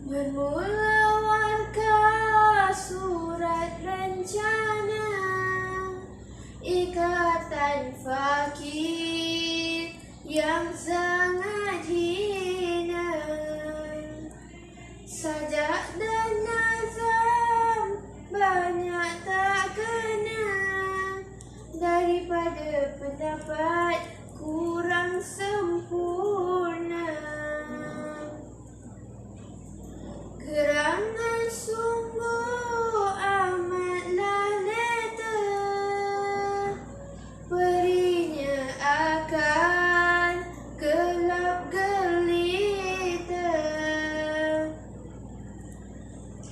Bermula warga surat rencana ikatan fakir yang sangat hina. Sajak dan nazam banyak tak kena, daripada pendapat kurang sempurna. Gerangan sungguh amatlah leta, perinya akan gelap gelita.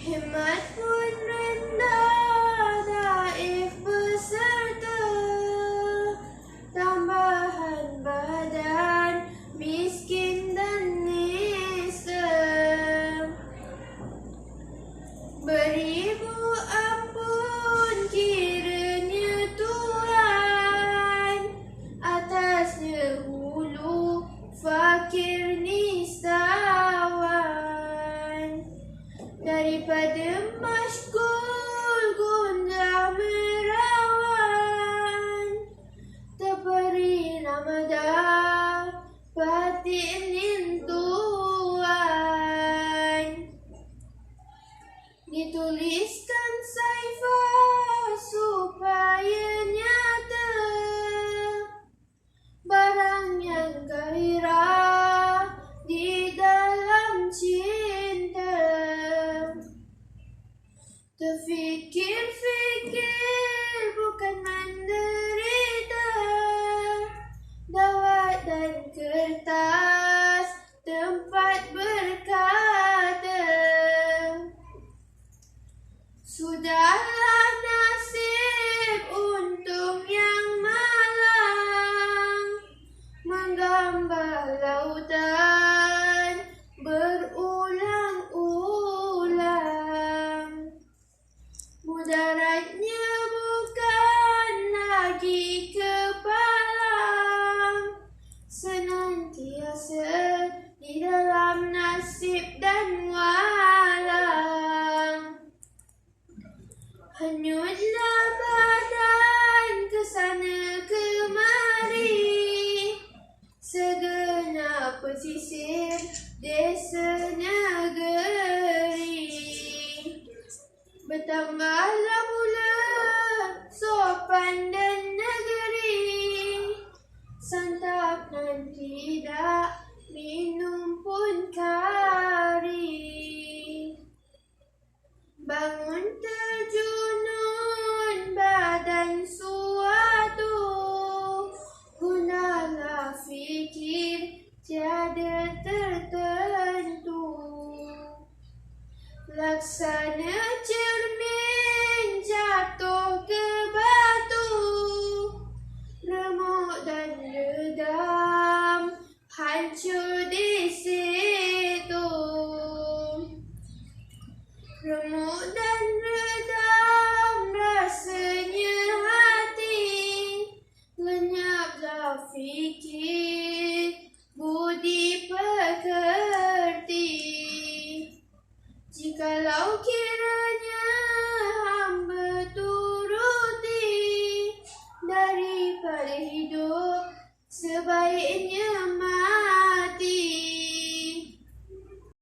Hemat pun rendah, daif beserta tambahan badan miskin dan nisa. Beribu ampun kiranya Tuhan, atasnya hulu fakir nisawan. Daripada masyghul gundah merawan, terperi namadah batin intuan. Dituliskan saifah supaya nyata barang yang gairah di dalam cinta. Terfikir-fikir bukan menderita, dawat dan kertas tempat berkata. Sudahlah nasib untung yang malang, menggambar lautan berulang-ulang. Mudaratnya bukan lagi kepalang, senantiasa di dalam nasib dan walang. Hanyutlah badan kesana kemari, segenap pesisir desa negeri. Bertambah